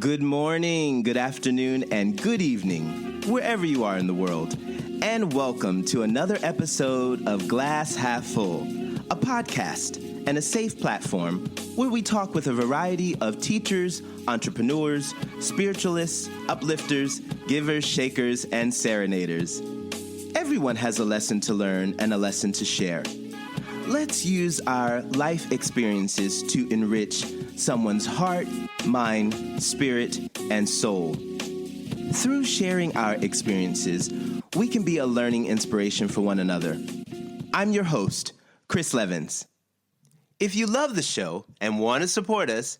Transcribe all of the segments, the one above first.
Good morning, good afternoon, and good evening, wherever you are in the world. And welcome to another episode of Glass Half Full, a podcast and a safe platform where we talk with a variety of teachers, entrepreneurs, spiritualists, uplifters, givers, shakers, and serenaders. Everyone has a lesson to learn and a lesson to share. Let's use our life experiences to enrich someone's heart, mind, spirit, and soul. Through sharing our experiences, we can be a learning inspiration for one another. I'm your host, Chris Levins. If you love the show and want to support us,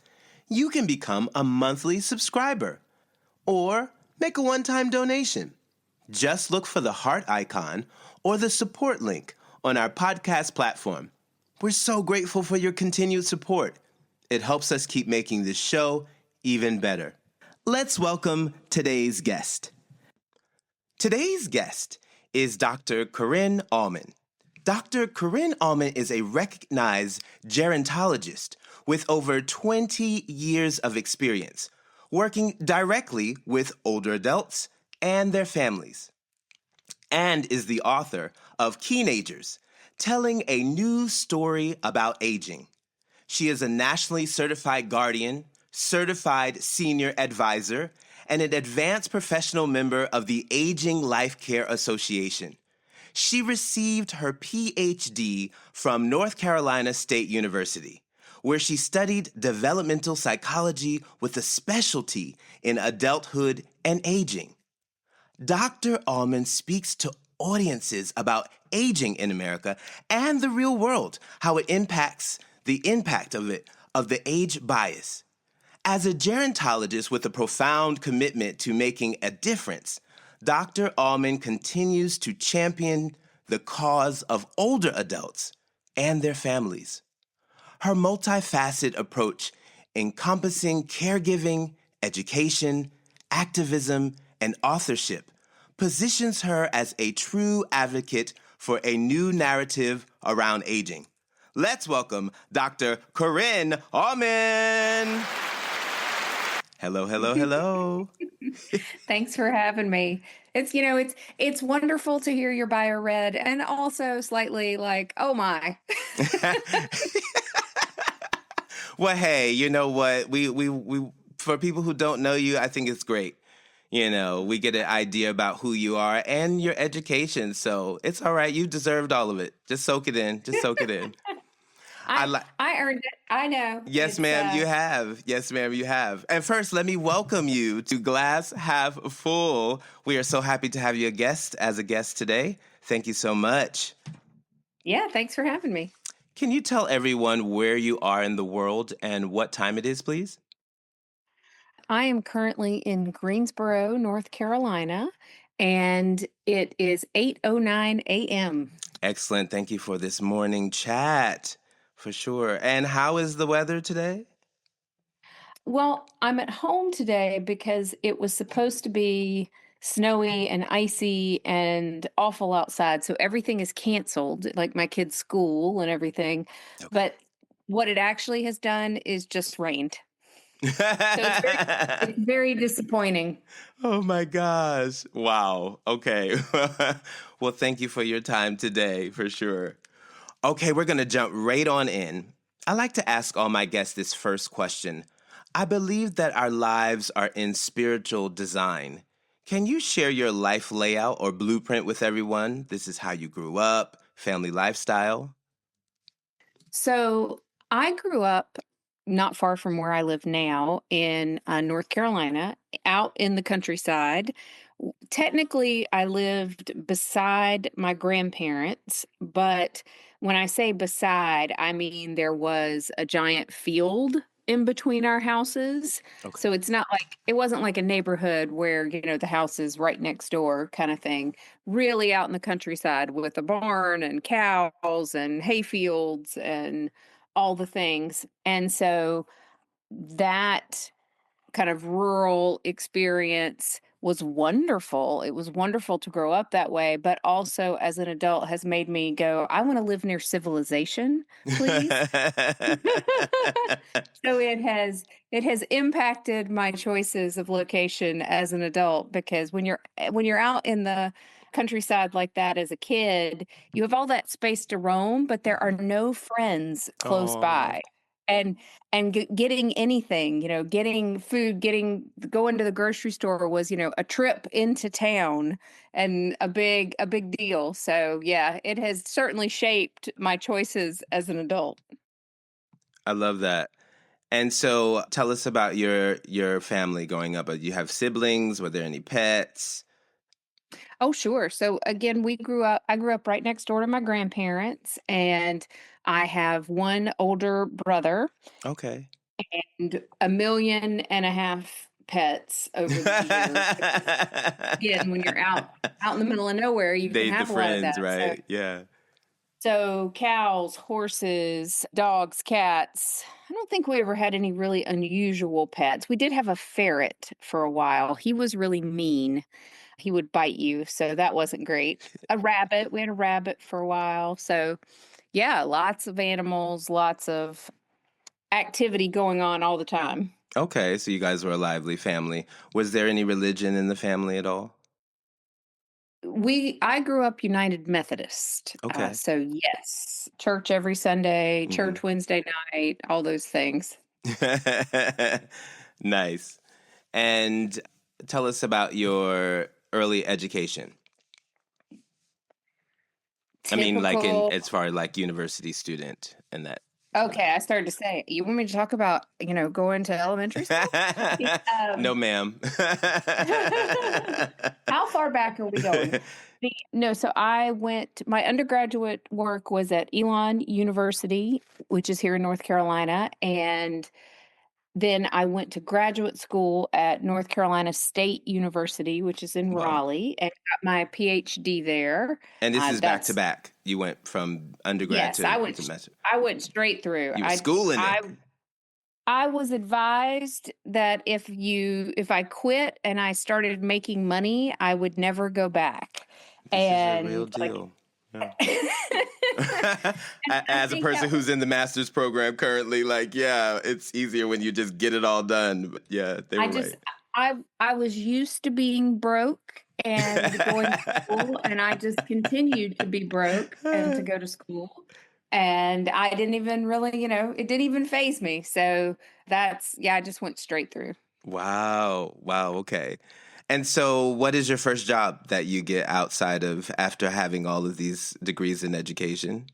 you can become a monthly subscriber or make a one-time donation. Just look for the heart icon or the support link on our podcast platform. We're so grateful for your continued support. It helps us keep making this show even better. Let's welcome today's guest. Today's guest is Dr. Corinne Auman. Dr. Corinne Auman is a recognized gerontologist with over 20 years of experience working directly with older adults and their families, and is the author of Keenagers, telling a new story about aging. She is a nationally certified guardian, certified senior advisor, and an advanced professional member of the Aging Life Care Association. She received her PhD from North Carolina State University, where she studied developmental psychology with a specialty in adulthood and aging. Dr. Auman speaks to audiences about aging in America and the real world, how it impacts the impact of the age bias. As a gerontologist with a profound commitment to making a difference, Dr. Auman continues to champion the cause of older adults and their families. Her multifaceted approach, encompassing caregiving, education, activism, and authorship, positions her as a true advocate for a new narrative around aging. Let's welcome Dr. Corinne Auman. Hello, hello, hello. Thanks for having me. It's wonderful to hear your bio read and also slightly like, oh my. Well, hey, you know what? We for people who don't know you, I think it's great. You know, we get an idea about who you are and your education. So it's all right. You deserved all of it. Just soak it in. Just soak it in. I earned it. I know. Yes, ma'am, you have. Yes, ma'am, you have. And first, let me welcome you to Glass Half Full. We are so happy to have you as a guest today. Thank you so much. Yeah, thanks for having me. Can you tell everyone where you are in the world and what time it is, please? I am currently in Greensboro, North Carolina, and it is 8:09 a.m. Excellent. Thank you for this morning chat, for sure. And how is the weather today? Well, I'm at home today because it was supposed to be snowy and icy and awful outside. So everything is canceled, like my kids' school and everything. Okay. But what it actually has done is just rained. So it's very disappointing. Oh my gosh. Wow. Okay. Well, thank you for your time today, for sure. Okay, we're going to jump right on in. I like to ask all my guests this first question. I believe that our lives are in spiritual design. Can you share your life layout or blueprint with everyone? This is how you grew up, family lifestyle. So I grew up not far from where I live now in North Carolina, out in the countryside. Technically, I lived beside my grandparents, but when I say beside, I mean there was a giant field in between our houses. Okay. So it wasn't like a neighborhood where, the house is right next door kind of thing. Really out in the countryside with a barn and cows and hay fields and all the things. And so that kind of rural experience was wonderful. It was wonderful to grow up that way, but also as an adult has made me go, I want to live near civilization, please. So it has impacted my choices of location as an adult, because when you're out in the countryside like that as a kid, you have all that space to roam, but there are no friends close Oh, by. And getting anything, getting food, going to the grocery store was, a trip into town and a big deal. So yeah, it has certainly shaped my choices as an adult. I love that. And so tell us about your family growing up. You have siblings? Were there any pets? Oh, sure. So again, I grew up right next door to my grandparents, and I have one older brother Okay. and 1.5 million pets over the years. Because again, when you're out in the middle of nowhere, you can They the have a lot of friends, that. So right? Yeah. so cows, horses, dogs, cats. I don't think we ever had any really unusual pets. We did have a ferret for a while. He was really mean. He would bite you, so that wasn't great. A rabbit, we had a rabbit for a while. So, yeah, lots of animals, lots of activity going on all the time. Okay, so you guys were a lively family. Was there any religion in the family at all? I grew up United Methodist. Okay. So yes, church every Sunday, Hmm. church Wednesday night, all those things. Nice. And tell us about your early education. I mean, like in Typical. as far as like university student and that. Okay, I started to say, you want me to talk about, going to elementary school? Yeah, No, ma'am. how far back are we going? No, so my undergraduate work was at Elon University, which is here in North Carolina. And then I went to graduate school at North Carolina State University, which is in Wow. Raleigh, and got my PhD there. And this is back to That's back. You went from undergrad Yes, I went. to master. I went straight through. You were I schooling it. I I was advised that if I quit and I started making money, I would never go back. This is a real And like deal. Yeah. and I As a think person that was who's in the master's program currently, like, yeah, it's easier when you just get it all done. But yeah, they I were just right. I was used to being broke and going to school, and I just continued to be broke and to go to school. And I didn't even really, it didn't even phase me. So yeah, I just went straight through. Wow. Wow. Okay. And so, what is your first job that you get outside of after having all of these degrees in education?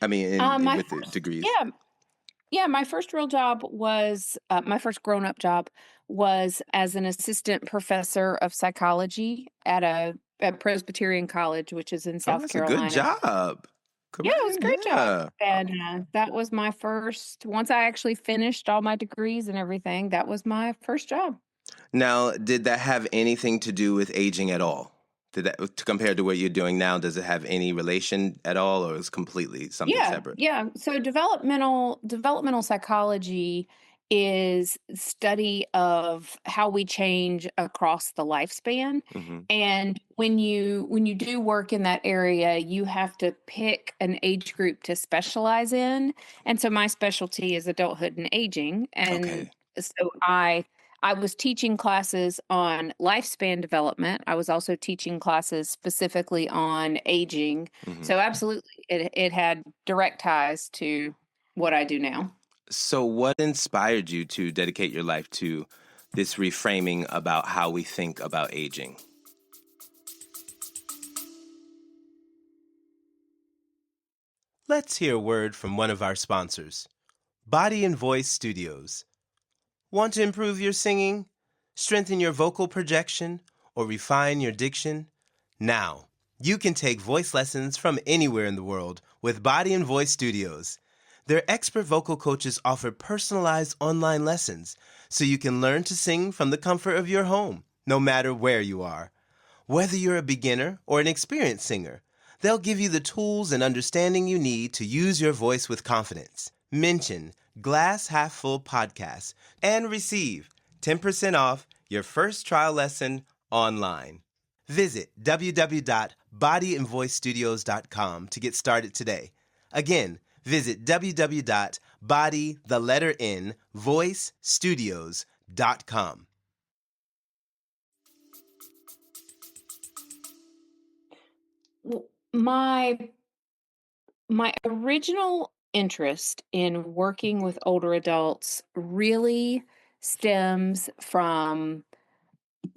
I mean, My with the first, degrees. yeah, yeah, my first real job was my first grown up job was as an assistant professor of psychology at Presbyterian College, which is in Oh, South that's a good Carolina. job, Yeah, it was a Corinne. great job. Yeah. And that was my first, once I actually finished all my degrees and everything, that was my first job. Now, did that have anything to do with aging at all? Did that, compared to what you're doing now, does it have any relation at all, or is completely something Yeah, separate? yeah. So developmental psychology is study of how we change across the lifespan. Hmm. And when you do work in that area, you have to pick an age group to specialize in. And so my specialty is adulthood and aging. And Okay. so I was teaching classes on lifespan development. I was also teaching classes specifically on aging. Hmm. So absolutely, it had direct ties to what I do now. So, what inspired you to dedicate your life to this reframing about how we think about aging? Let's hear a word from one of our sponsors, Body and Voice Studios. Want to improve your singing, strengthen your vocal projection, or refine your diction? Now, you can take voice lessons from anywhere in the world with Body and Voice Studios. Their expert vocal coaches offer personalized online lessons so you can learn to sing from the comfort of your home, no matter where you are. Whether you're a beginner or an experienced singer, they'll give you the tools and understanding you need to use your voice with confidence. Mention Glass Half Full Podcast and receive 10% off your first trial lesson online. Visit www.bodyandvoicestudios.com to get started today. Again, visit www.voicestudios.com. W- My my original interest in working with older adults really stems from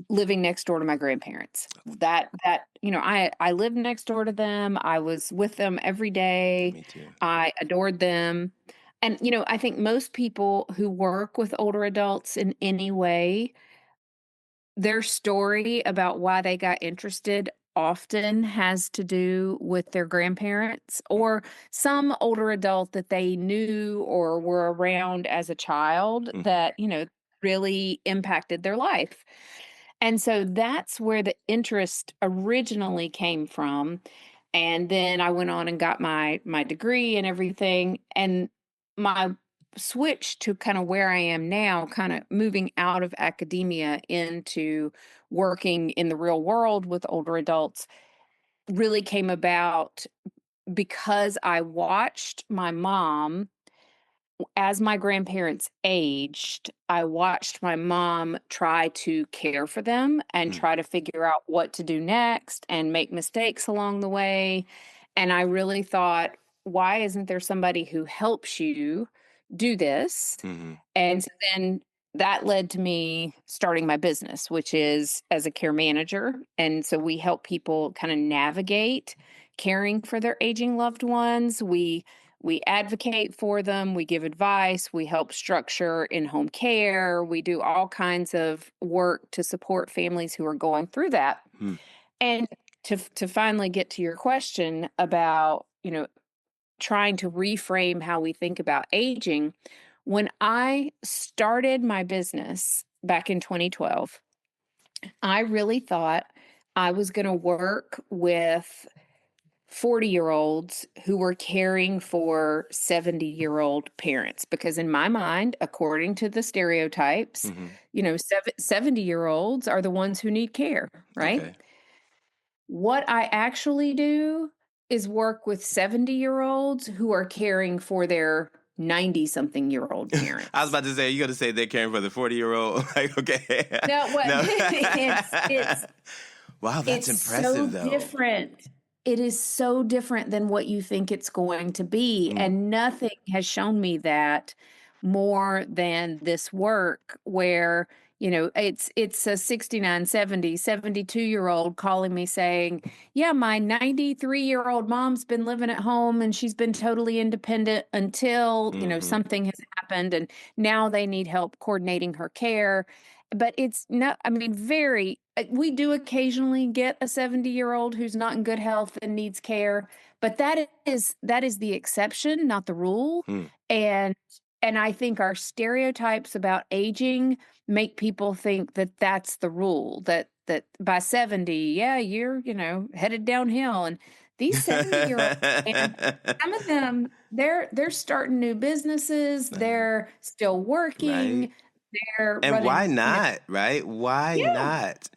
living next door to my grandparents. I lived next door to them. I was with them every day. Me too. I adored them. And I think most people who work with older adults in any way, their story about why they got interested often has to do with their grandparents or some older adult that they knew or were around as a child Mhm. that, really impacted their life. And so that's where the interest originally came from. And then I went on and got my degree and everything. And my switch to kind of where I am now, kind of moving out of academia into working in the real world with older adults, really came about because I watched my mom as my grandparents aged. I watched my mom try to care for them and Mm. try to figure out what to do next and make mistakes along the way. And I really thought, why isn't there somebody who helps you do this? Mhm. And so then that led to me starting my business, which is as a care manager. And so we help people kind of navigate caring for their aging loved ones. We advocate for them, we give advice, we help structure in-home care, we do all kinds of work to support families who are going through that. Mm. And to finally get to your question about, trying to reframe how we think about aging, when I started my business back in 2012, I really thought I was going to work with 40-year-olds who were caring for 70-year-old parents because in my mind, according to the stereotypes, Mhm. 70-year-olds are the ones who need care, right? Okay. What I actually do is work with 70-year-olds who are caring for their 90-something-year-old I was parents. about to say, you got to say they're caring for the 40-year-old. Like, okay. No, what No. it's Wow, that's It's so impressive, though. different. It is so different than what you think it's going to be, Mm. and nothing has shown me that more than this work where, it's a 69, 70, 72-year-old calling me saying, "Yeah, my 93-year-old mom's been living at home and she's been totally independent until, Mhm. something has happened and now they need help coordinating her care." But it's not, I mean, we do occasionally get a 70-year-old who's not in good health and needs care, but that is the exception, not the rule. Mm. And and I think our stereotypes about aging make people think that that's the rule, that by 70, yeah, you're, headed downhill. And these 70-year-olds, and some of them, they're starting new businesses, they're still Right. working, they're And why running, not? Right? Why yeah, not?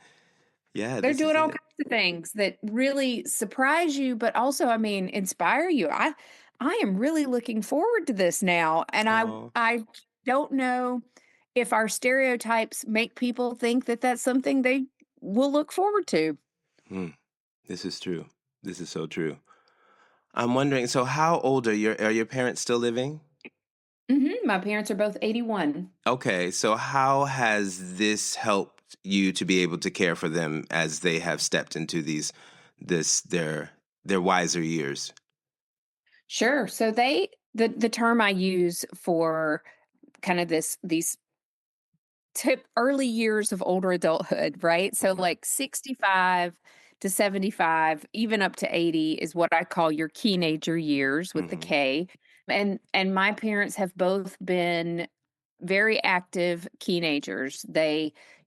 Yeah, they're this is doing all it. kinds of things that really surprise you, but also, I mean, inspire you. I am really looking forward to this now, and I Oh. I don't know if our stereotypes make people think that that's something they will look forward to. Hmm. This is true. This is so true. I'm wondering, so how old are your parents still living? My parents are both 81. Okay, so how has this helped you to be able to care for them as they have stepped into their wiser years? Sure. So the term I use for kind of these tip early years of older adulthood, right? So Mhm. like 65 to 75, even up to 80 is what I call your teenager years with the Mhm. K. And my parents have both been very active teenagers.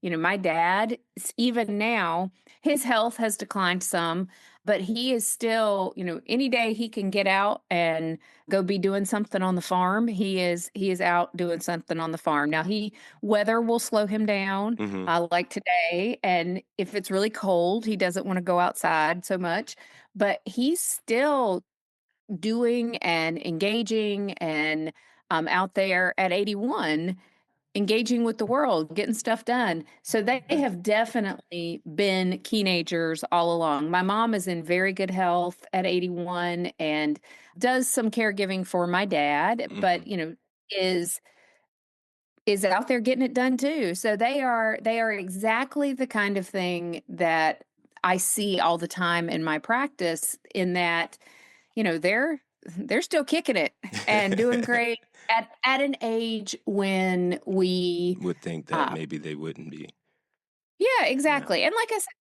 My dad, even now, his health has declined some. but he is still, any day he can get out and go be doing something on the farm, he is out doing something on the farm. Now weather will slow him down, Mm-hmm. like today, and if it's really cold, he doesn't want to go outside so much, but he's still doing and engaging and out there at 81 engaging with the world, getting stuff done. So they have definitely been teenagers all along. My mom is in very good health at 81 and does some caregiving for my dad, but Mm-hmm. is out there getting it done too. So they are exactly the kind of thing that I see all the time in my practice, in that they're still kicking it and doing great at an age when we Would think that uh maybe they wouldn't be. yeah, Yeah. exactly. And like I said,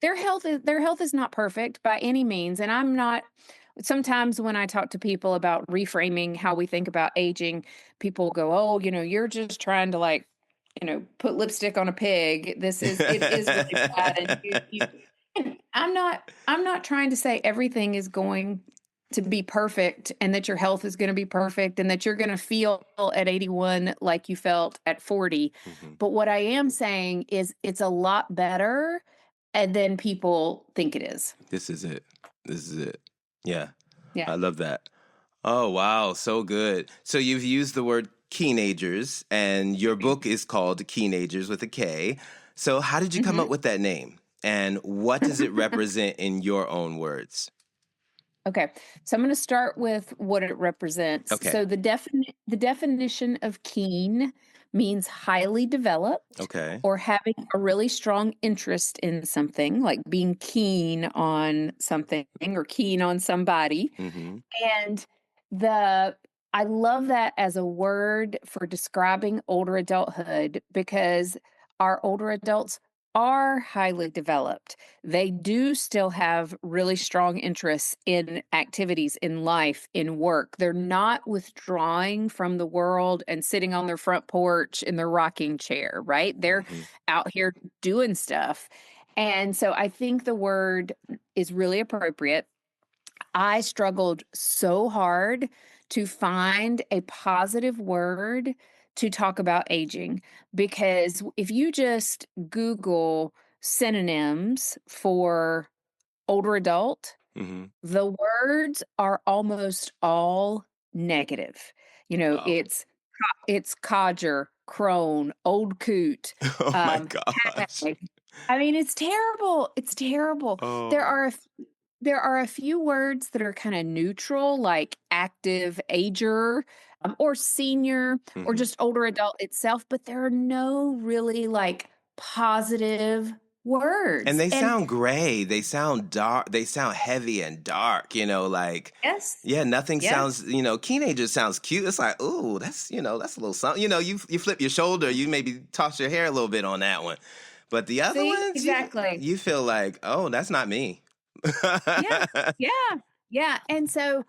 their health is not perfect by any means, and I'm not. Sometimes when I talk to people about reframing how we think about aging, people go, "Oh, you're just trying to, like, put lipstick on a pig. It is really bad." And and I'm not trying to say everything is going to be perfect and that your health is going to be perfect and that you're going to feel at 81 like you felt at 40. hmm But what I am saying is it's a lot better and then people think it is. This is it. This is it. Yeah. Yeah. I love that. Oh, wow. So good. So you've used the word Keenagers, and your book is called Keenagers with a K. So how did you come up Mhm. with that name? And what does it represent in your own words? Okay. So I'm going to start with what it represents. Okay. So the definition of keen means highly developed Okay. or having a really strong interest in something, like being keen on something or keen on somebody. Mm-hmm. And the I love that as a word for describing older adulthood, because our older adults are highly developed. They do still have really strong interests in activities, in life, in work. They're not withdrawing from the world and sitting on their front porch in their rocking chair, right? They're Mm-hmm. out here doing stuff. And so I think the word is really appropriate. I struggled so hard to find a positive word to talk about aging, because if you just Google synonyms for older adult, Mm-hmm. the words are almost all negative. Wow. It's codger, crone, old coot, Oh my um, gosh. hag. I mean, it's terrible. It's terrible. There Oh. are a there are a few words that are kinda neutral, like active ager, or senior, or Mm-hmm. just older adult itself, but there are no really, like, positive And words, they and sound gray. They sound dark. They sound heavy and dark, like, yes, yeah, nothing yeah, sounds, teenager sounds cute. It's like, ooh, that's a little something. You flip your shoulder, you maybe toss your hair a little bit on that one. But the other see? ones, Exactly. you feel like, oh, that's not me. Yeah, yeah, yeah, and so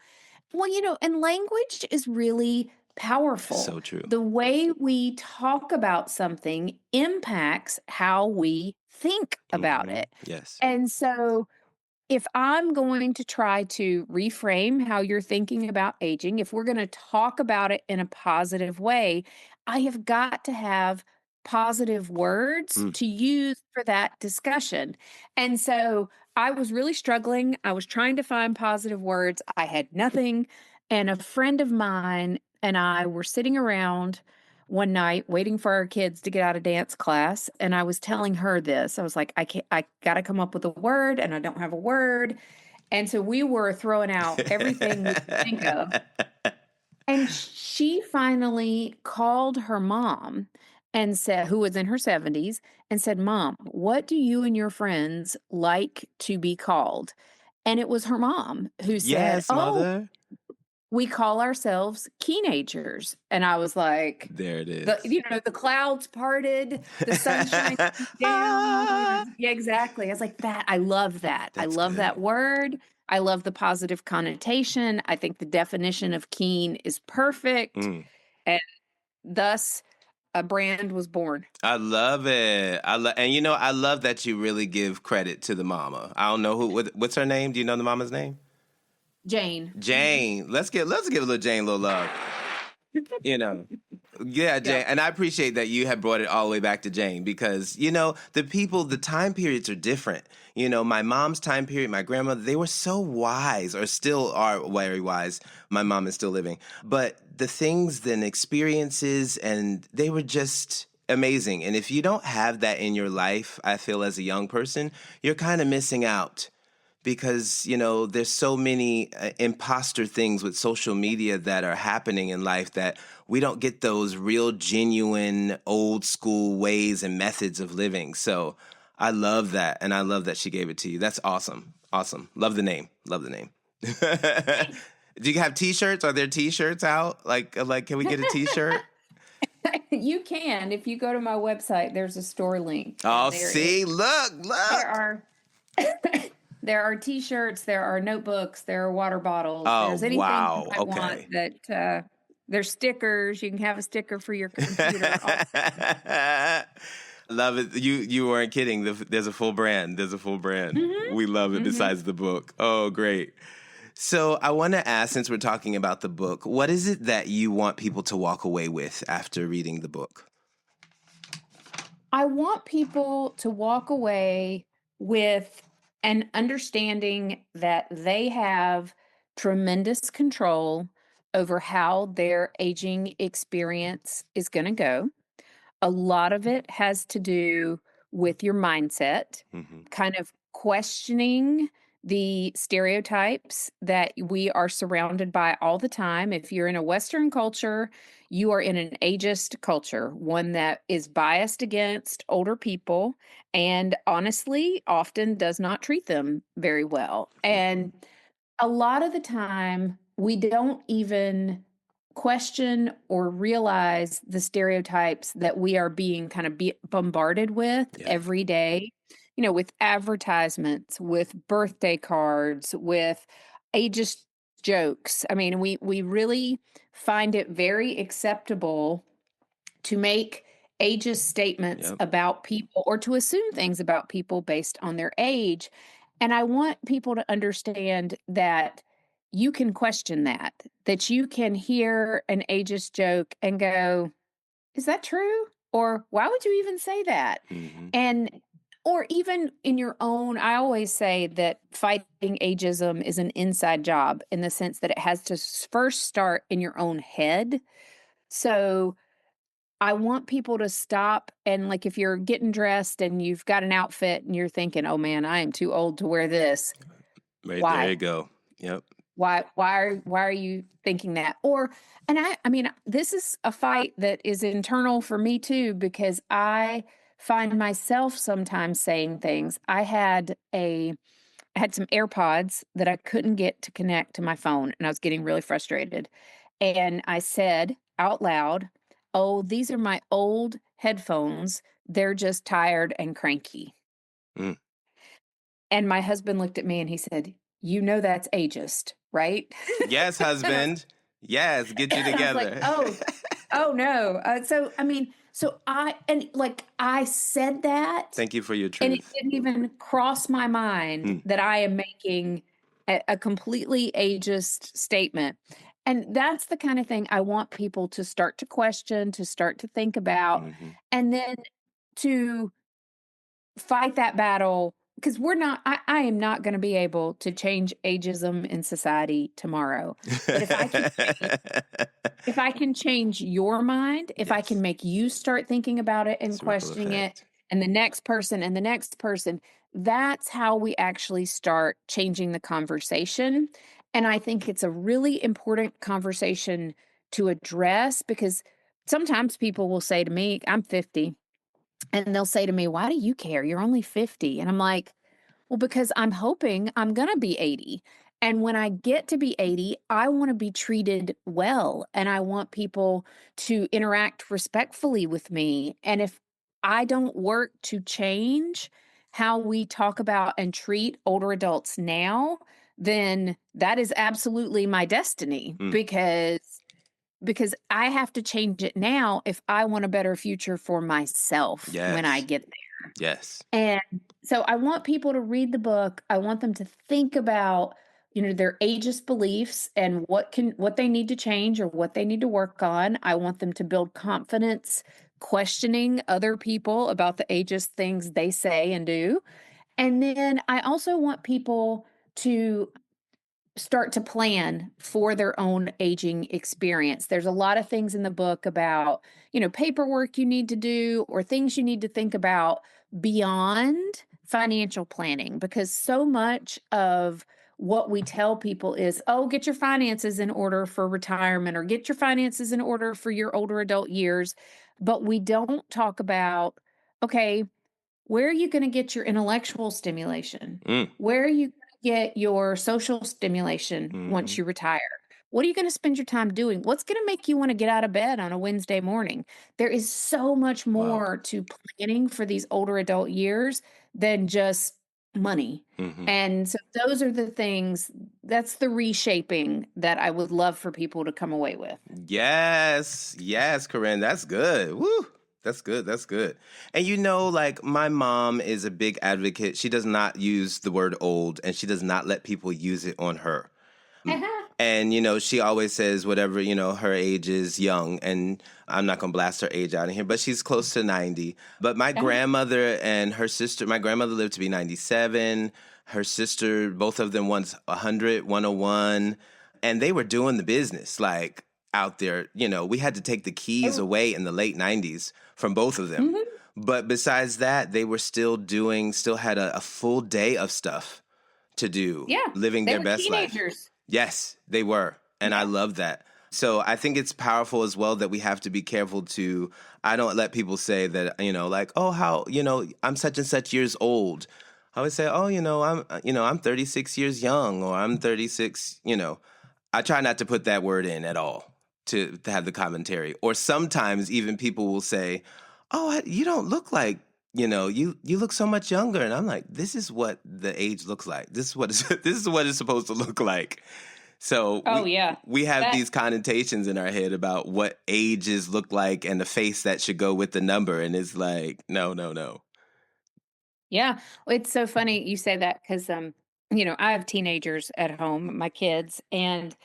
well, and language is really powerful. So true. The way we talk about something impacts how we think about hmm it. Yes. And so if I'm going to try to reframe how you're thinking about aging, if we're going to talk about it in a positive way, I have got to have positive words Mm. to use for that discussion. And so I was really struggling. I was trying to find positive words. I had nothing. And a friend of mine and I were sitting around one night waiting for our kids to get out of dance class, and I was telling her this. I was like, I got to come up with a word and I don't have a word. And so we were throwing out everything we could think of. And she finally called her mom and said, who was in her 70s, and said, "Mom, what do you and your friends like to be called?" And it was her mom who said, Yes, "Oh, mother. we call ourselves Keenagers." And I was like, There it the is. you know, the clouds parted, the sunshine came down. Ah, Yeah, exactly. I was like, "That I love that. I that's love that good. word. I love the positive connotation. I think the definition of keen is perfect." Mm. And thus, a brand was born. I love it. And I love that you really give credit to the mama. I don't know what's her name. Do you know the mama's name? Jane. Jane. Let's give little Jane a little love. Yeah, Jane. Yeah. And I appreciate that you have brought it all the way back to Jane because, the time periods are different. My mom's time period, my grandmother, they were so wise or still are very wise. My mom is still living. But the things and experiences, and they were just amazing. And if you don't have that in your life, I feel as a young person, you're kind of missing out. Because, there's so many imposter things with social media that are happening in life that we don't get those real, genuine, old school ways and methods of living. So I love that. And I love that she gave it to you. That's awesome. Awesome. Love the name. Love the name. Do you have T-shirts? Are there T-shirts out? Like, can we get a T-shirt? You can. If you go to my website, there's a store link. Oh, see? Look. There are T-shirts, there are notebooks, there are water bottles. Oh, there's anything wow. I want that there's stickers. You can have a sticker for your computer. Love it. You weren't kidding. There's a full brand. Mm-hmm. We love it besides the book. Oh, great. So I want to ask, since we're talking about the book, what is it that you want people to walk away with after reading the book? I want people to walk away with an understanding that they have tremendous control over how their aging experience is going to go. A lot of it has to do with your mindset, kind of questioning the stereotypes that we are surrounded by all the time. If you're in a Western culture, you are in an ageist culture, one that is biased against older people and honestly often does not treat them very well. And a lot of the time, we don't even question or realize the stereotypes that we are being kind of bombarded with every day, with advertisements, with birthday cards, with ageist jokes. I mean, we really find it very acceptable to make ageist statements about people or to assume things about people based on their age. And I want people to understand that you can question that you can hear an ageist joke and go, is that true? Or why would you even say that? And or even in your own, I always say that fighting ageism is an inside job in the sense that it has to first start in your own head. So I want people to stop and, like, if you're getting dressed and you've got an outfit and you're thinking, oh man, I am too old to wear this. Right. Why? There you go. Yep. Why are you thinking that? And I mean, this is a fight that is internal for me too, because I find myself sometimes saying things. I had some AirPods that I couldn't get to connect to my phone, and I was getting really frustrated. And I said out loud, oh, these are my old headphones. They're just tired and cranky. Mm. And my husband looked at me and he said, that's ageist, right? Yes, husband. Yes, get you together. I was like, oh no. I said that. Thank you for your truth. And it didn't even cross my mind that I am making a completely ageist statement. And that's the kind of thing I want people to start to question, to start to think about, and then to fight that battle. Because I am not going to be able to change ageism in society tomorrow. But if I can change your mind, if I can make you start thinking about it and questioning it, and the next person, that's how we actually start changing the conversation. And I think it's a really important conversation to address, because sometimes people will say to me, I'm 50. And they'll say to me, why do you care? You're only 50. And I'm like, well, because I'm hoping I'm going to be 80. And when I get to be 80, I want to be treated well. And I want people to interact respectfully with me. And if I don't work to change how we talk about and treat older adults now, then that is absolutely my destiny, because because I have to change it now if I want a better future for myself when I Yes. get there. Yes. And so I want people to read the book. I want them to think about, their ageist beliefs and what they need to change or what they need to work on. I want them to build confidence, questioning other people about the ageist things they say and do. And then I also want people to start to plan for their own aging experience. There's a lot of things in the book about, paperwork you need to do or things you need to think about beyond financial planning, because so much of what we tell people is, oh, get your finances in order for retirement or get your finances in order for your older adult years. But we don't talk about, okay, where are you going to get your intellectual stimulation? Mm. Where are you going to get your social stimulation once Hmm. you retire? What are you going to spend your time doing? What's going to make you want to get out of bed on a Wednesday morning? There is so much Wow. more to planning for these older adult years than just money. Hmm. And so those are the things, that's the reshaping that I would love for people to come away with. Yes. Yes, Corinne. That's good. Woo. That's good. That's good. And like my mom is a big advocate. She does not use the word old and she does not let people use it on her. And, she always says whatever, her age is young. And I'm not going to blast her age out in here, but she's close to 90. But my grandmother and her sister, my grandmother lived to be 97. Her sister, both of them once 100, 101. And they were doing the business like out there. We had to take the keys away in the late 90s from both of them. Mhm. But besides that, they were still had a full day of stuff to do, Yeah, living they their were best life. teenagers. Yes, they were. And I Yeah. love that. So I think it's powerful as well that we have to be careful to, I don't let people say that, like, oh, how, I'm such and such years old. I always say, oh, I'm 36 years young or I'm 36. I try not to put that word in at all to have the commentary. Or sometimes even people will say, oh, you don't look like, you look so much younger. And I'm like, this is what the age looks like. This is what this is what it's supposed to look like. So Oh, we yeah. we have That these connotations in our head about what ages look like and the face that should go with the number. And it's like, no, no, no. Yeah. Well, it's so funny you say that because, I have teenagers at home, my kids, and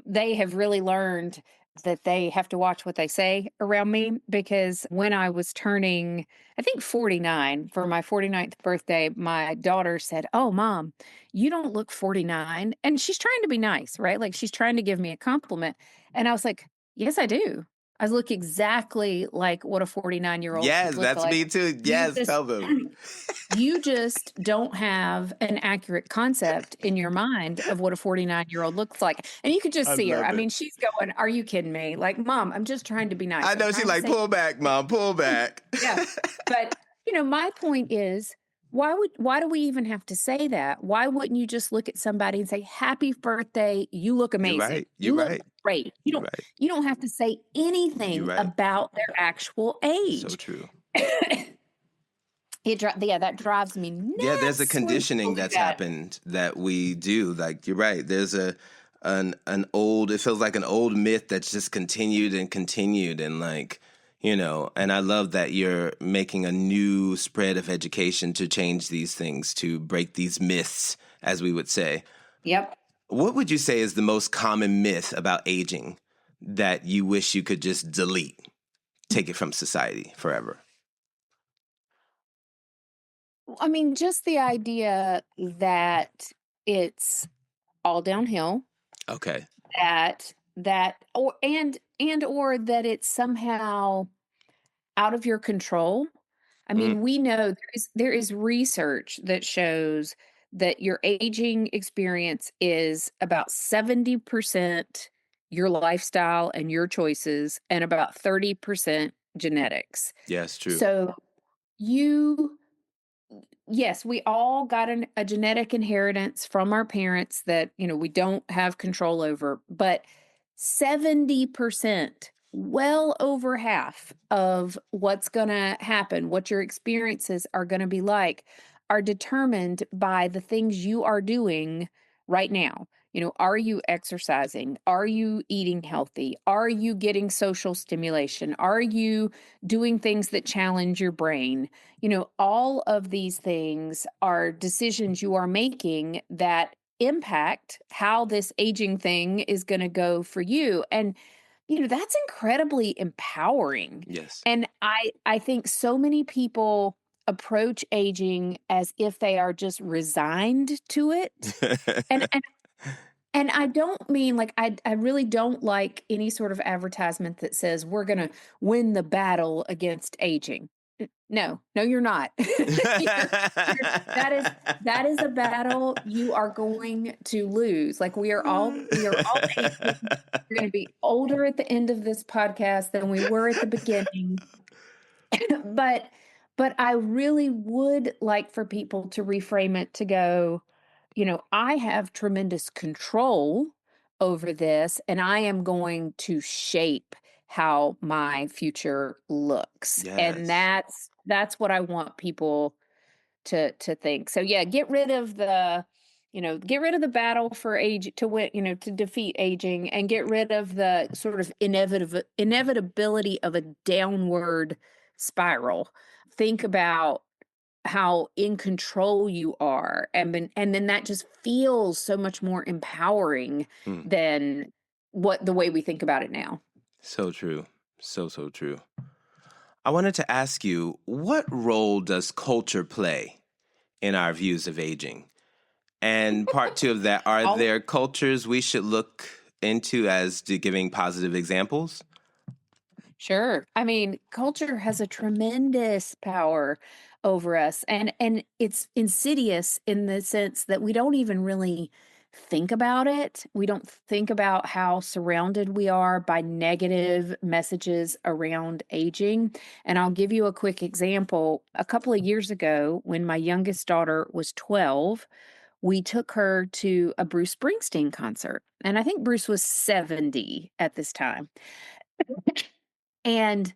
they have really learned that they have to watch what they say around me because when I was turning, I think 49 for my 49th birthday, my daughter said, "Oh, mom, you don't look 49." And she's trying to be nice, right? Like she's trying to give me a compliment. And I was like, "Yes, I do. I look exactly like what a 49-year-old Yes, should look that's like. me too. You Yes, just tell them. you just don't have an accurate concept in your mind of what a 49-year-old looks like." And you could just I see her. I love it. mean, she's going, "Are you kidding me?" Like, "Mom, I'm just trying to be I nice. I'm know she trying to like, say." pull back, mom, pull back. Yeah. But, my point is, why do we even have to say that? Why wouldn't you just look at somebody and say, "Happy birthday. You look You're amazing. right. You're You look right. great." You You're don't right. you don't have to say You're anything right. about their actual So age. true. Yeah, that drives me Yeah, there's a nuts when people conditioning do that's that. happened that we do. Like you're right. There's an old, it feels like an old myth that's just continued and continued and like, and I love that you're making a new spread of education to change these things, to break these myths, as we would say. Yep. What would you say is the most common myth about aging that you wish you could just delete, take it from society forever? I mean, just the idea that it's all downhill, Okay. or that it's somehow out of your control. I Mm, mean, we know there is research that shows that your aging experience is about 70% your lifestyle and your choices and about 30% genetics. yes, true. So you yes, we all got a genetic inheritance from our parents that, we don't have control over, but 70%, well over half of what's going to happen, what your experiences are going to be like, are determined by the things you are doing right now. Are you exercising? Are you eating healthy? Are you getting social stimulation? Are you doing things that challenge your brain? All of these things are decisions you are making that impact how this aging thing is going to go for you. And that's incredibly empowering. Yes. And I think so many people approach aging as if they are just resigned to it. And and I don't mean like I really don't like any sort of advertisement that says we're going to win the battle against aging. No, no, you're not. That is a battle you are going to lose. Like we are all aging. We're going to be older at the end of this podcast than we were at the beginning. but but I really would like for people to reframe it to go, I have tremendous control over this and I am going to shape how my future looks. And Yes. that's what I want people to think. So yeah, get rid of the battle for age to win, to defeat aging, and get rid of the sort of inevitability of a downward spiral. Think about how in control you are, and then that just feels so much more empowering Mm. than the way we think about it now. So true. So true. I wanted to ask you, what role does culture play in our views of aging? And part two of that, are there cultures we should look into as to giving positive examples? Sure. I mean, culture has a tremendous power over us, and it's insidious in the sense that we don't even really think about it. We don't think about how surrounded we are by negative messages around aging. And I'll give you a quick example. A couple of years ago, when my youngest daughter was 12, we took her to a Bruce Springsteen concert. And I think Bruce was 70 at this time. And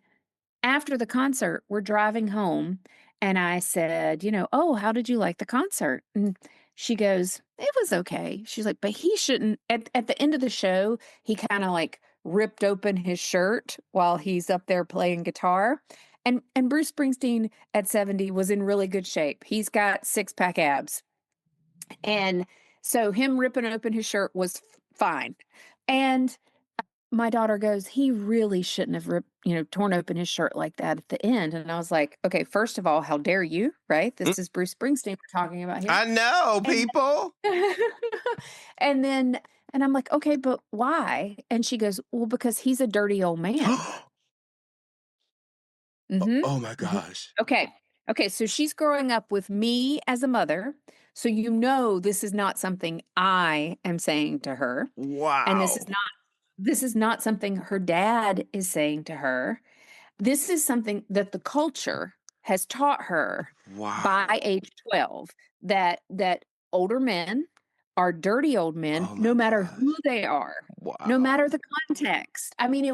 after the concert, we're driving home, and I said, "Oh, how did you like the concert?" And she goes, "It was okay." She's like, "But he shouldn't." At the end of the show, he kind of like ripped open his shirt while he's up there playing guitar. And Bruce Springsteen at 70 was in really good shape. He's got six-pack abs. And so him ripping open his shirt was fine. And my daughter goes, "He really shouldn't have torn open his shirt like that at the end." And I was like, "Okay, first of all, how dare you, right? Mm. This is Bruce Springsteen we're talking about here." I know, And people. and then and I'm like, "Okay, but why?" And she goes, "Well, because he's a dirty old man." Mhm. Oh my Mhm. gosh. Okay. Okay, so she's growing up with me as a mother, so this is not something I am saying to her, and Wow. this is not something her dad is saying to her. This is something that the culture has taught her Wow. by age 12, that older men are dirty old men Oh no my matter who gosh. they are, no Wow. matter the context. I mean,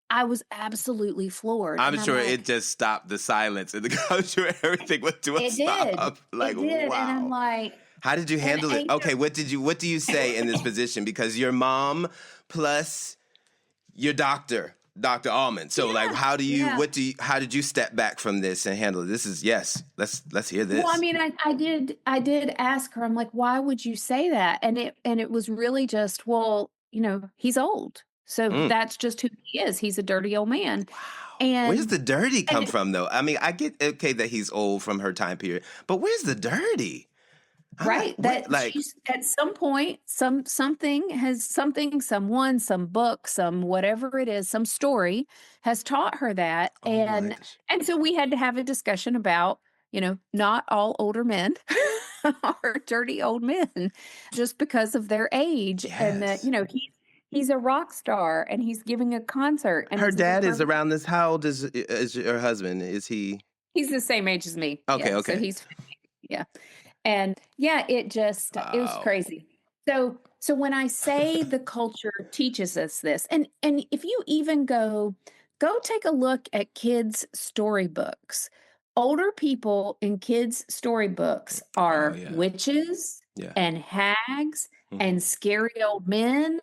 I was absolutely floored, I'm and I'm sure it like, just stopped the silence in the culture. Everything went to a "It did. stop. Like, It did," and I'm wow. like, How did you and handle it? and, Okay, what do you say in this position? Because your mom plus your doctor, Dr. Auman. So like yeah, yeah. how did you step back from this and handle it? This is yes. Let's hear Well, I this. mean, I did ask her, I'm like, "Why would you say that?" And it was really just, well, he's old. So Mm. that's just who he is. He's a dirty old man. Wow. Where's And the dirty come and from though? I mean, I get okay that he's old from her time period, but where's the dirty? I'm like, right, what that like she's at some point, someone, some book, some whatever it is, some story has taught her that. oh my And gosh. and so we had to have a discussion about, not all older men are dirty old men just because of their age, and that, Yes. he's a rock star and he's giving a concert, and Her this is a dad is perfect. around this. How old is her husband? Is he He's the same age as me. okay, Yeah, so okay. he's 50. Yeah. And yeah, it was Wow. crazy. So when I say the culture teaches us this, and if you even go take a look at kids' storybooks. Older people in kids' storybooks Oh are yeah. witches Yeah. and hags and scary old men.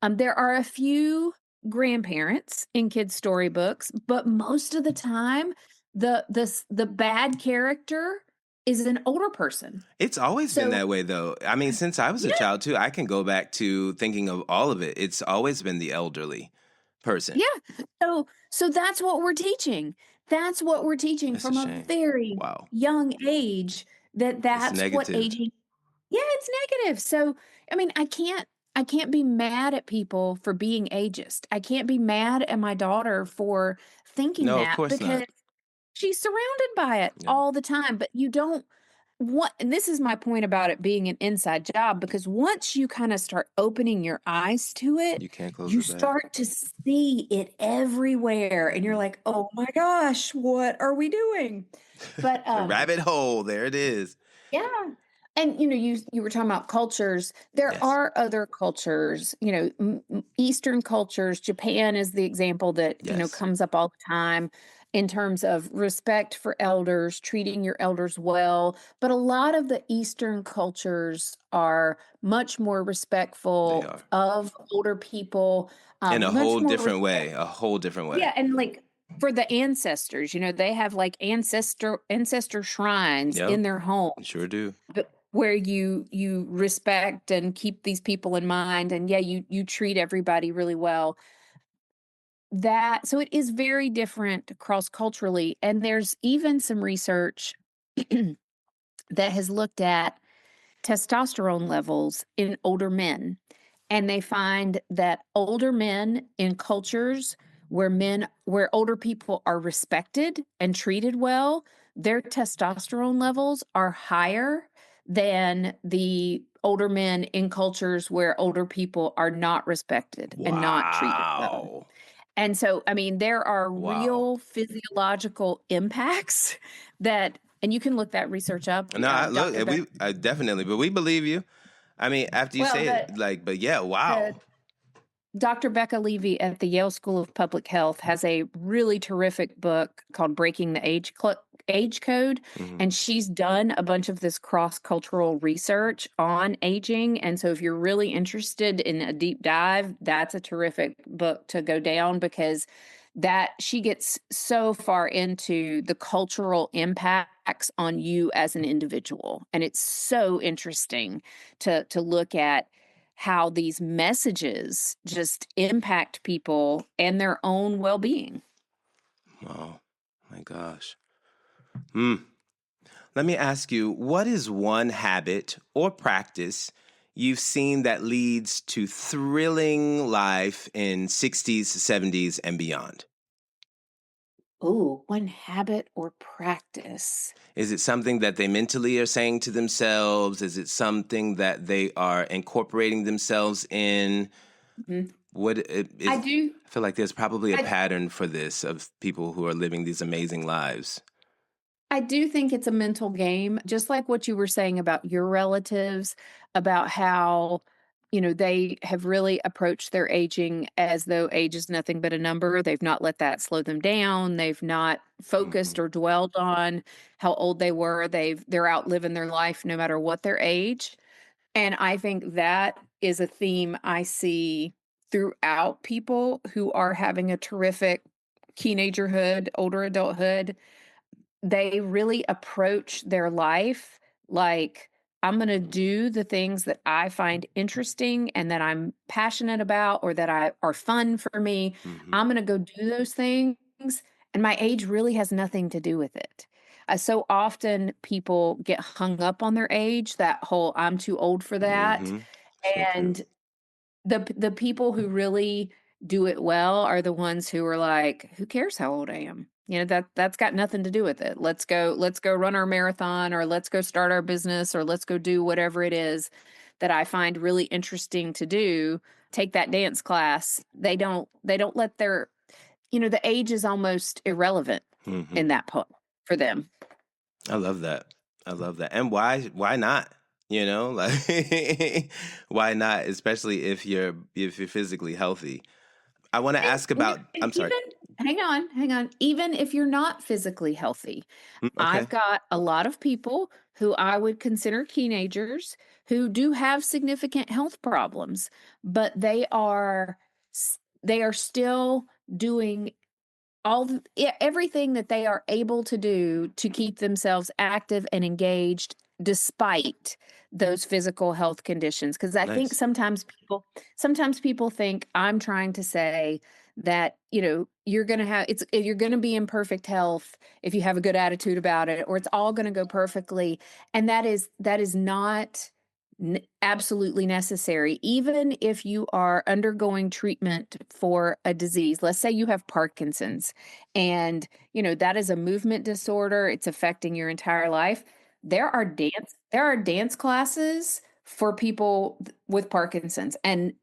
There are a few grandparents in kids' storybooks, but most of the time, the bad character is an older person. It's always been So that way, though. I mean, since I was a yeah, child, too, I can go back to thinking of all of it. It's always been the elderly person. yeah. So that's what we're teaching. That's what we're teaching It's a from a shame. very Wow. young age, that It's that's what negative. aging. Yeah, it's negative. So, I mean, I can't be mad at people for being ageist. I can't be mad at my daughter for thinking No, of that, course because not. she's surrounded by it Yeah. all the time. But you don't what and this is my point about it being an inside job, because once you kind of start opening your eyes to it, You can't close you it back. start to see it everywhere and you're Mhm. like, "Oh my gosh, what are we doing?" But The rabbit hole. There it is. yeah. And you were talking about cultures. There Yes. are other cultures, Eastern cultures. Japan is the example that, Yes. comes up all the time in terms of respect for elders, treating your elders well. But a lot of the Eastern cultures are much more They respectful are. of older people, In a much whole more different respect. way. A whole different way. Yeah, and like for the ancestors, they have like ancestor shrines Yep. in their home, Sure do. but where you respect and keep these people in mind, and yeah, you treat everybody really well. That so it is very different cross culturally, and there's even some research that has looked at testosterone levels in older men. And they find that older men in cultures where older people are respected and treated well, their testosterone levels are higher than the older men in cultures where older people are not respected and not treated well. Wow. And so, I mean, there are Wow. real physiological impacts and you can look that research up. No, look, Dr. Beck. I definitely, but we believe you. I mean, after you Well, say it, like, but yeah, the wow. Dr. Becca Levy at the Yale School of Public Health has a really terrific book called Breaking the Age Code. Hmm. And she's done a bunch of this cross cultural research on aging. And so, if you're really interested in a deep dive, that's a terrific book to go down, because that she gets so far into the cultural impacts on you as an individual. And it's so interesting to look at how these messages just impact people and their own well-being. Wow. My gosh. Hmm. Let me ask you, what is one habit or practice you've seen that leads to thrilling life in 60s, 70s, and beyond? Oh, one habit or practice. Is it something that they mentally are saying to themselves? Is it something that they are incorporating themselves in? Mhm. What it I is? do. I feel like there's probably a I pattern for this of people who are living these amazing lives. I do think it's a mental game, just like what you were saying about your relatives, about how, they have really approached their aging as though age is nothing but a number. They've not let that slow them down. They've not Hmm. focused or dwelled on how old they were. They're out living their life no matter what their age. And I think that is a theme I see throughout people who are having a terrific teenagerhood, older adulthood. They really approach their life like, I'm going to do the things that I find interesting and that I'm passionate about, or that are fun for me. Hmm. I'm going to go do those things. And my age really has nothing to do with it. So often people get hung up on their age, that whole I'm too old for that. Hmm. So true. And the people who really do it well are the ones who are like, "Who cares how old I am?" That's got nothing to do with it. Let's go run our marathon, or let's go start our business, or let's go do whatever it is that I find really interesting to do. Take that dance class. They don't let the age is almost irrelevant Hmm. in that point for them. I love that. I love that. And why not? Like why not? Especially if you're physically healthy. I want to ask about. And I'm sorry. even hang on, even if you're not physically healthy, Mm, I've okay. got a lot of people who I would consider teenagers who do have significant health problems, but they are still doing everything that they are able to do to keep themselves active and engaged despite those physical health conditions. Because I think Nice. sometimes people think I'm trying to say that, you're going to be in perfect health if you have a good attitude about it, or it's all going to go perfectly. And that is not absolutely necessary. Even if you are undergoing treatment for a disease, let's say you have Parkinson's, and that is a movement disorder, it's affecting your entire life. There are dance classes for people with Parkinson's, and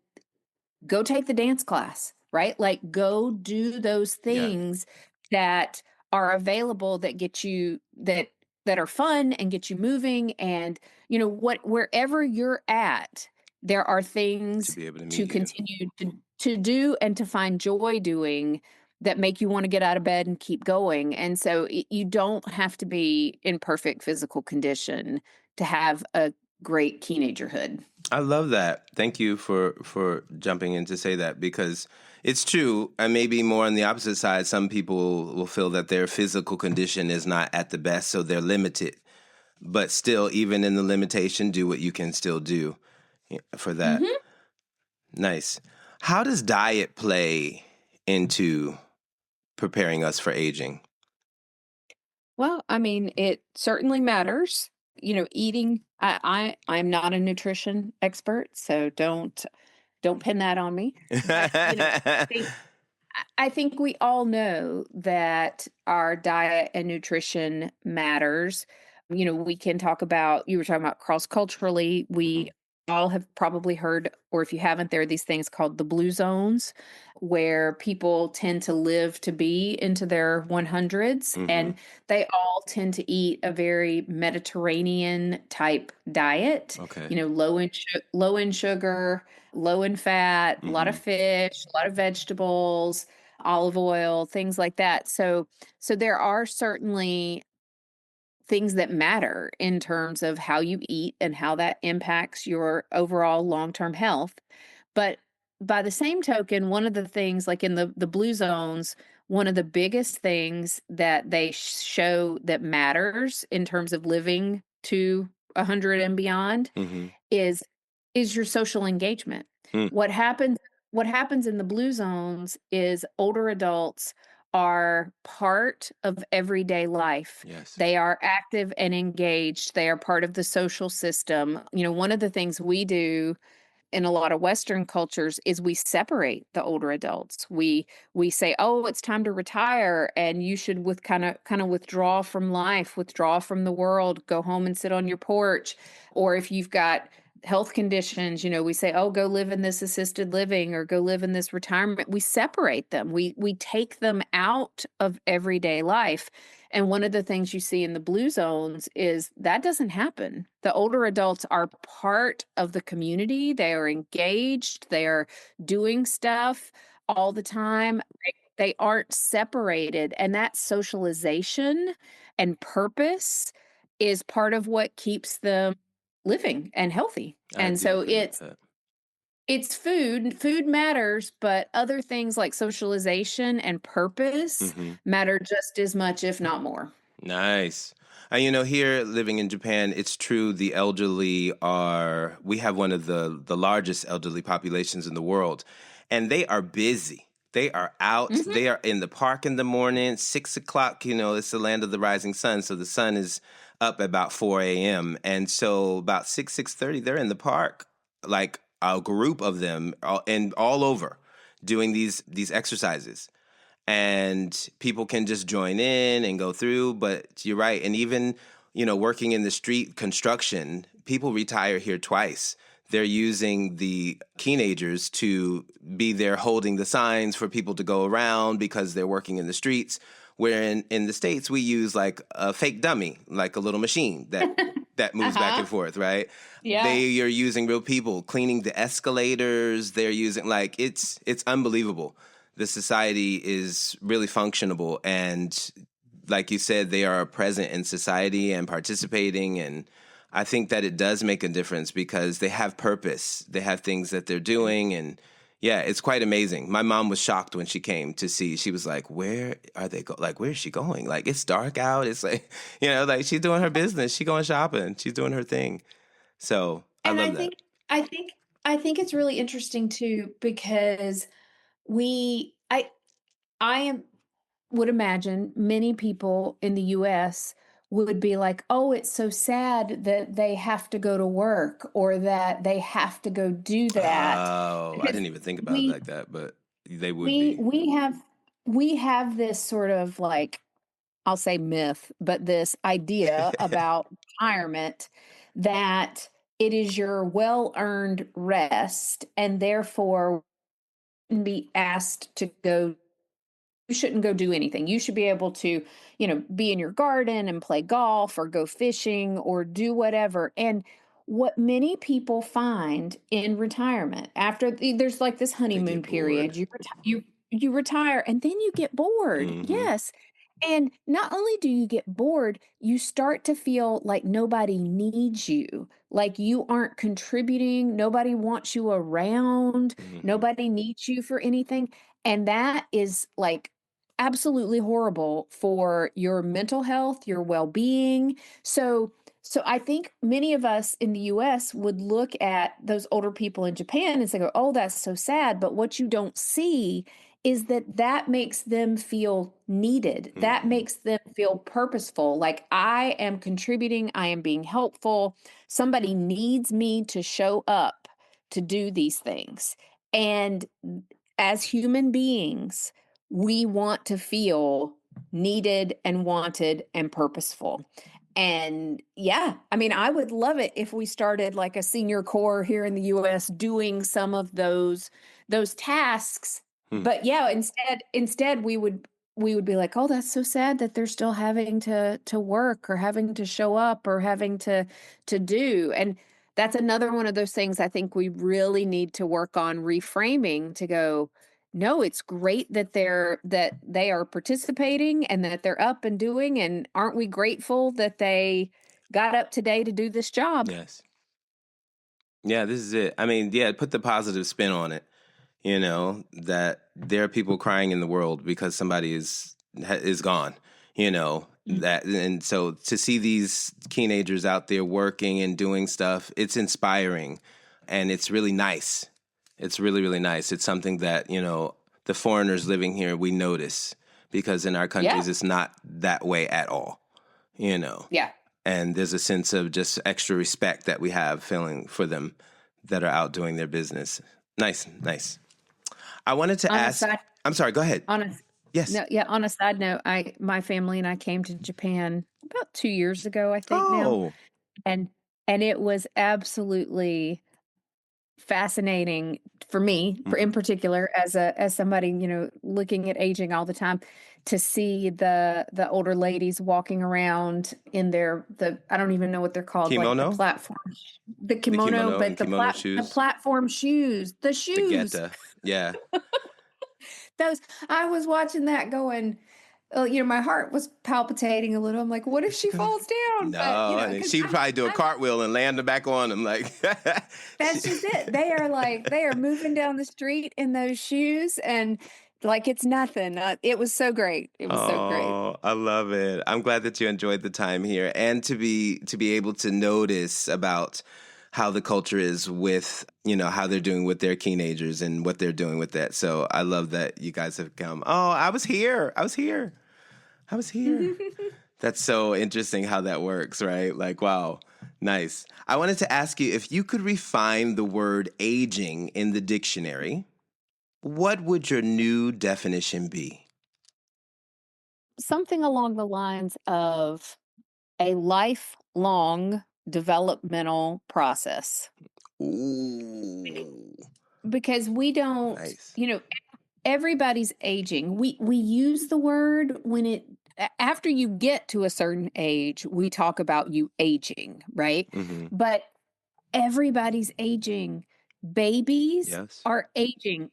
go take the dance class, right? Like, go do those Yeah. things that are available, that get you that are fun and get you moving. And wherever you're at, there are To things be able to to meet you. continue to do and to find joy doing, that make you want to get out of bed and keep going. And so you don't have to be in perfect physical condition to have a great teenagerhood. I love that. Thank you for jumping in to say that, because it's true. And maybe more on the opposite side, some people will feel that their physical condition is not at the best, so they're limited. But still, even in the limitation, do what you can still do for that. Mhm. Nice. How does diet play into preparing us for aging? Well, I mean, it certainly matters. Eating. I'm not a nutrition expert, so don't pin that on me. But think I think we all know that our diet and nutrition matters. We can talk about, you were talking about cross culturally. We all have probably heard, or if you haven't, there are these things called the blue zones, where people tend to live to be into their 100s, Mm-hmm. and they all tend to eat a very Mediterranean type diet, Okay. low in sugar, low in fat, a lot of Mm-hmm. fish, a lot of vegetables, olive oil, things like that. So there are certainly things that matter in terms of how you eat and how that impacts your overall long-term health. But by the same token, one of the things, like in the blue zones, one of the biggest things that they show that matters in terms of living to 100 and beyond Mm-hmm. is your social engagement. Mm. What happens what happens in the blue zones is older adults are part of everyday life. Yes. They are active and engaged. They are part of the social system. One of the things we do in a lot of Western cultures is we separate the older adults. We say, "Oh, it's time to retire, and you should with kind of withdraw from life, withdraw from the world, go home and sit on your porch." Or if you've got health conditions, we say, "Oh, go live in this assisted living or go live in this retirement." We separate them. We take them out of everyday life. And one of the things you see in the blue zones is that doesn't happen. The older adults are part of the community. They are engaged. They are doing stuff all the time. They aren't separated. And that socialization and purpose is part of what keeps them living and healthy. I And do so agree with it's that. it's food. Food matters, but other things like socialization and purpose Mm-hmm. matter just as much, if not more. Nice. And here living in Japan, it's true the elderly we have one of the largest elderly populations in the world, and they are busy. They are out. Mhm. They are in the park in the morning, 6 o'clock. It's the land of the rising sun. So the sun is up about 4 a.m. And so about 6:30, they're in the park, like a group of them and all over doing these exercises, and people can just join in and go through. But you're right. And even, working in the street construction, people retire here twice. They're using the Keenagers to be there holding the signs for people to go around because they're working in the streets. Where in the States, we use like a fake dummy, like a little machine that moves back Uh-huh. and forth, right? Yeah. They are using real people cleaning the escalators. They're using, like, it's unbelievable. The society is really functionable, and like you said, they are present in society and participating. And I think that it does make a difference because they have purpose. They have things that they're doing. And yeah, it's quite amazing. My mom was shocked when she came to see. She was like, where are they go? Like, where is she going? Like, it's dark out. It's like, like she's doing her business. She's going shopping. She's doing her thing. So I And love that. I think, I think it's really interesting too, because we, I am, would imagine many people in the US would be like, oh, it's so sad that they have to go to work or that they have to go do that. Oh, I Because didn't even think about it we, like that, but they would we, be. we have, we have this sort of like, I'll say myth, but this idea about retirement that it is your well earned rest and therefore be asked to go. You shouldn't go do anything. You should be able to, be in your garden and play golf or go fishing or do whatever. And what many people find in retirement after there's like this They honeymoon get bored. period, you retire and then you get bored. Mm-hmm. Yes. And not only do you get bored, you start to feel like nobody needs you, like you aren't contributing, nobody wants you around, Mm-hmm. nobody needs you for anything. And that is like absolutely horrible for your mental health, your well-being. So I think many of us in the US would look at those older people in Japan and say, "Oh, that's so sad." But what you don't see is that that makes them feel needed. That Mm-hmm. makes them feel purposeful. Like I am contributing, I am being helpful. Somebody needs me to show up to do these things. And as human beings, we want to feel needed and wanted and purposeful. And yeah, I mean, I would love it if we started like a senior corps here in the US doing some of those tasks. Hmm. But yeah, instead we would be like, "Oh, that's so sad that they're still having to work or having to show up or having to do." And that's another one of those things I think we really need to work on reframing to go, no, it's great that they are participating and that they're up and doing, and aren't we grateful that they got up today to do this job? Yes. Yeah, this is it. I mean, yeah, put the positive spin on it. That there are people crying in the world because somebody is gone. Mm. That, and so to see these teenagers out there working and doing stuff, it's inspiring, and it's really nice. It's really, really nice. It's something that the foreigners living here, we notice, because in our Yeah. countries it's not that way at all. You know, Yeah. and there's a sense of just extra respect that we have feeling for them that are out doing their business. Nice, nice. I wanted to On a ask. side I'm sorry. Go ahead. on a Yes. no, yeah, on a side note, my family and I came to Japan about 2 years ago, I think now, Oh. and it was absolutely fascinating for me, in Hmm. particular, as somebody, looking at aging all the time, to see the older ladies walking around in the I don't even know what they're called, like the Kimono. platform, the The kimono, kimono but and kimono the shoes. platform shoes, the The shoes. geta. Yeah. Those I was watching that going, my heart was palpitating a little. I'm like, what if Is she she gonna? falls down? But No, and then because she'd probably do a cartwheel and land back on them like. that's just it. They are moving down the street in those shoes and like it's nothing. It was so great. It was so great. Oh, I love it. I'm glad that you enjoyed the time here, and to be able to notice about how the culture is with, how they're doing with their teenagers and what they're doing with that. So I love that you guys have come. Oh, I was here. I was here. I was here. That's so interesting how that works, right? Like, wow, nice. I wanted to ask you if you could refine the word aging in the dictionary, what would your new definition be? Something along the lines of a lifelong developmental process. Ooh, Because we don't, nice. everybody's aging. We use the word when after you get to a certain age, we talk about you aging, right? Mm-hmm. But everybody's aging. Babies Yes. are aging.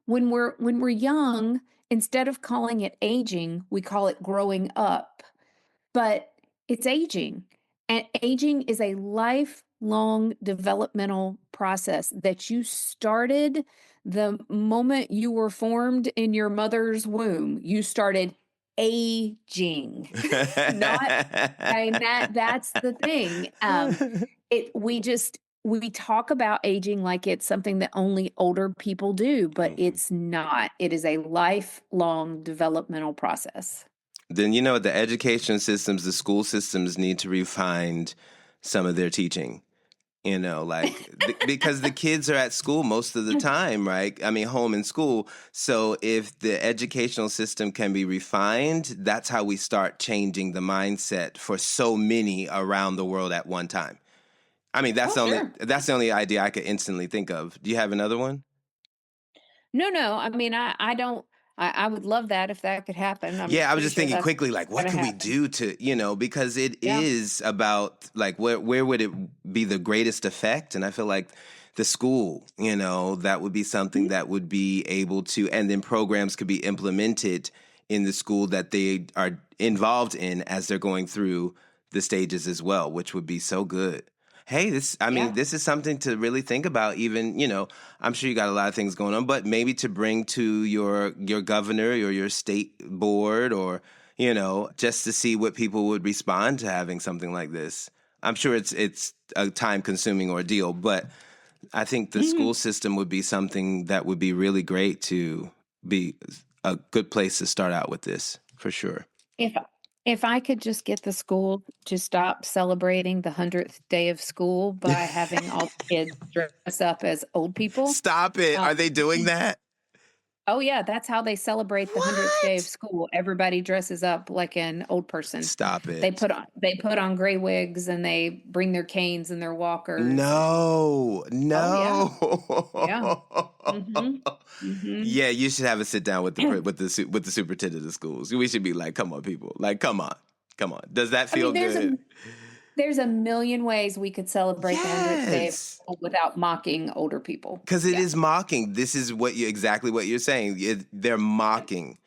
When we're young instead of calling it aging, we call it growing up, but it's aging. And aging is a lifelong developmental process that you started the moment you were formed in your mother's womb. You started aging, not, and that's the thing. We talk about aging like it's something that only older people do, but Mhm. it's not. It is a lifelong developmental process. Then, you know, the education systems, the school systems need to refine some of their teaching. You know, like because the kids are at school most of the time, right? I mean, home and school. So if the educational system can be refined, that's how we start changing the mindset for so many around the world at one time. I mean, Oh, sure. that's the only idea I could instantly think of. Do you have another one? No, no. I mean, I don't. I would love that if that could happen. I'm Yeah, I was pretty just sure thinking that's quickly, like, what gonna could we happen. do to, you know, because it Yeah. is about like where would it be the greatest effect? And I feel like the school, you know, that would be something Mhm. that would be able to, and then programs could be implemented in the school that they are involved in as they're going through the stages as well, which would be so good. Hey, I mean, Yeah. this is something to really think about. Even, you know, I'm sure you got a lot of things going on, but maybe to bring to your governor or your state board, or you know, just to see what people would respond to having something like this. I'm sure it's a time consuming ordeal, but I think the Mhm. school system would be something that would be really great to be a good place to start out with this for sure. If if I could just get the school to stop celebrating the 100th day of school by having all the kids dress up as old people. Stop it. Um, Are they doing that? oh yeah, that's how they celebrate the 100th day of What? school. Everybody dresses up like an old person. Stop it. They put on gray wigs and they bring their canes and their walkers and No, oh yeah. Yeah. no. Mhm. Mhm. Yeah, you should have a sit down with with the superintendent of schools. We should be like, come on, people, like, come on, come on. Does that I feel mean, good? there's a million ways we could celebrate the 100th day of Yes, school without mocking older people. because it Yeah. is mocking. This is exactly what you're saying. They're Yep. mocking.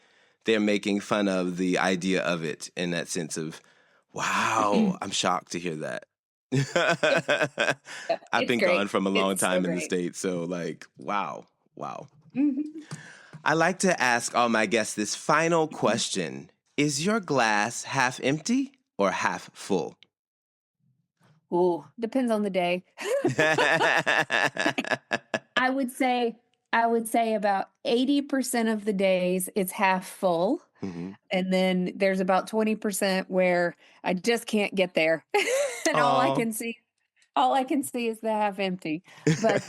They're making fun of the idea of it in that sense of, wow, I'm shocked to hear that. Yep. Yep. I've It's been gone great. from a long It's so time in the great. States, so like, wow, wow. Mhm. I like to ask all my guests this final question. Is your glass half empty or half full? Ooh, depends on the day. I would say I would say about 80% of the days it's half full, Mhm. and then there's about 20% where I just can't get there. And Aw. all I can see is the half empty. But,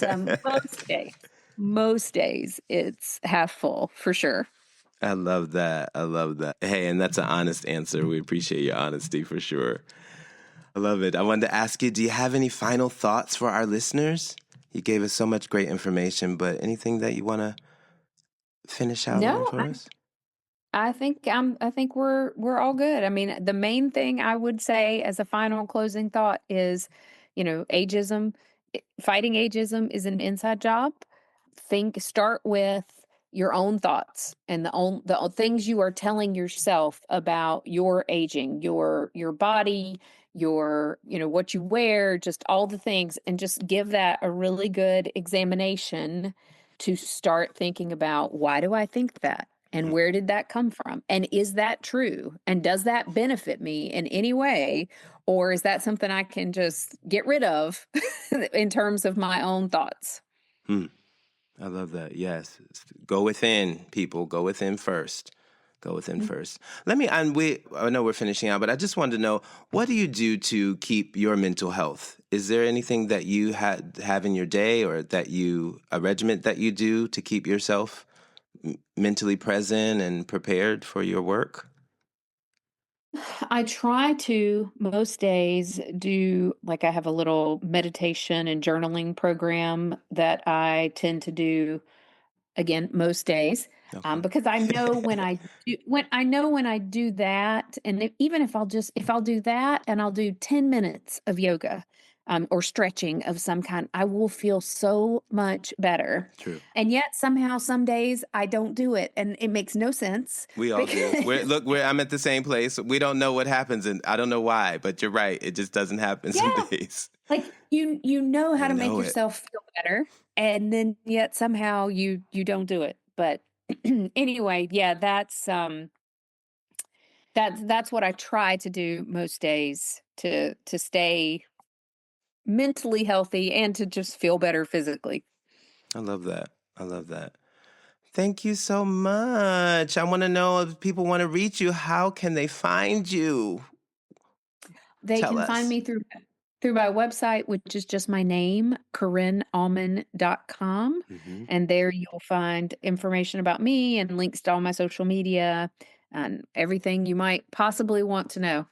most days it's half full for sure. I love that. I love that. Hey, and that's an honest answer. We appreciate your honesty for sure. I love it. I wanted to ask you, do you have any final thoughts for our listeners? You gave us so much great information, but anything that you want to finish out on No, for us? I think we're all good. I mean, the main thing I would say as a final closing thought is, ageism, fighting ageism is an inside job. Start with your own thoughts and the things you are telling yourself about your aging, your body, what you wear, just all the things, and just give that a really good examination to start thinking about, why do I think that? And where did that come from? And is that true? And does that benefit me in any way? Or is that something I can just get rid of in terms of my own thoughts? Hmm. I love that. Yes. Go within, people. Go within first. Go within Mhm. first. I know we're finishing out, but I just wanted to know, what do you do to keep your mental health? Is there anything that you have in your day, or a regiment that you do to keep yourself mentally present and prepared for your work? I try to most days do, like, I have a little meditation and journaling program that I tend to do again most days, Okay. because I know when I do that, and even if I'll do that and I'll do 10 minutes of yoga, or stretching of some kind, I will feel so much better. True. And yet somehow some days I don't do it, and it makes no sense. We all do. I'm at the same place. We don't know what happens, and I don't know why, but you're right. It just doesn't happen some days. Like you know how to make know it. yourself feel better, and then yet somehow you don't do it. But anyway, yeah, that's what I try to do most days to stay mentally healthy and to just feel better physically. I love that. I love that. Thank you so much. I want to know if people want to reach you, how can they find you? They Tell can us. find me through my website, which is just my name, CorinneAuman.com. Mm-hmm. And there you'll find information about me and links to all my social media and everything you might possibly want to know.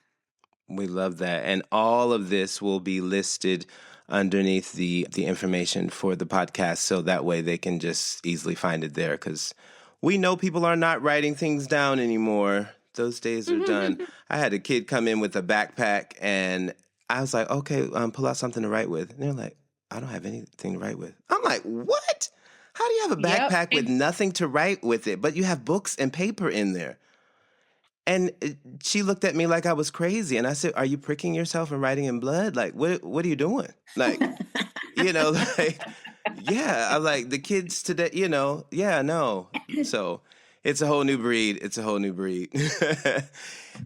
We love that. And all of this will be listed underneath the information for the podcast, so that way they can just easily find it there, because we know people are not writing things down anymore. Those days are done. I had a kid come in with a backpack, and I was like, okay, pull out something to write with. And they're like, I don't have anything to write with. I'm like, what? How do you have a backpack with nothing to write with it, but you have books and paper in there? And she looked at me like I was crazy. And I said, are you pricking yourself and writing in blood? Like, what are you doing? Like, like, yeah, I'm like, the kids today, no. So it's a whole new breed.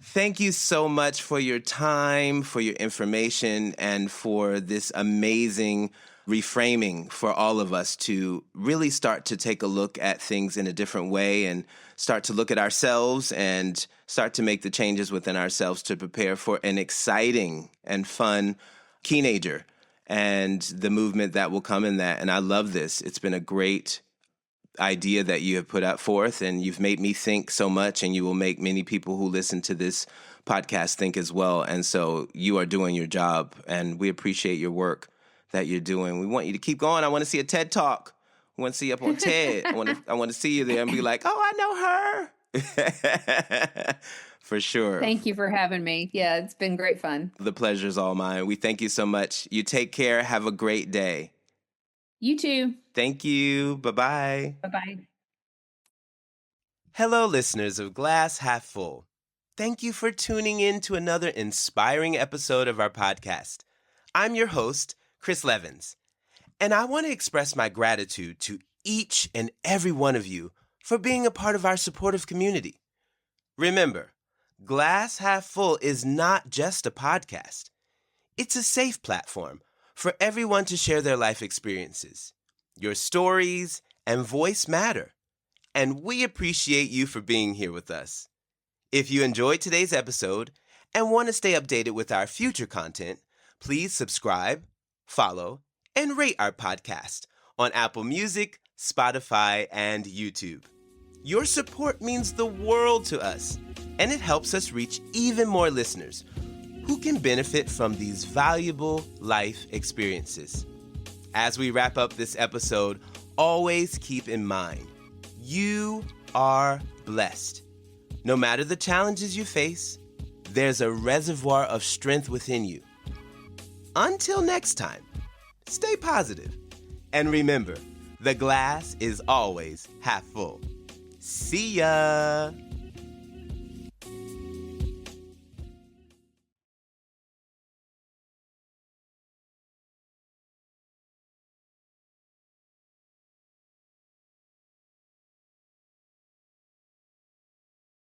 Thank you so much for your time, for your information, and for this amazing reframing for all of us to really start to take a look at things in a different way and start to look at ourselves and start to make the changes within ourselves to prepare for an exciting and fun Keenager and the movement that will come in that. And I love this. It's been a great idea that you have put out forth, and you've made me think so much, and you will make many people who listen to this podcast think as well. And so you are doing your job, and we appreciate your work that you're doing. We want you to keep going. I want to see a TED Talk. I want to see you up on TED. I want to see you there and be like, oh, I know her. For sure. Thank you for having me. Yeah, it's been great fun. The pleasure's all mine. We thank you so much. You take care. Have a great day. You too. Thank you. Bye-bye. Bye-bye. Hello, listeners of Glass Half Full. Thank you for tuning in to another inspiring episode of our podcast. I'm your host, Chris Levins, and I want to express my gratitude to each and every one of you for being a part of our supportive community. Remember, Glass Half Full is not just a podcast. It's a safe platform for everyone to share their life experiences. Your stories and voice matter, and we appreciate you for being here with us. If you enjoyed today's episode and want to stay updated with our future content, please subscribe, follow, and rate our podcast on Apple Music, Spotify, and YouTube. Your support means the world to us, and it helps us reach even more listeners who can benefit from these valuable life experiences. As we wrap up this episode, always keep in mind, you are blessed. No matter the challenges you face, there's a reservoir of strength within you. Until next time, stay positive. And remember, the glass is always half full. See ya!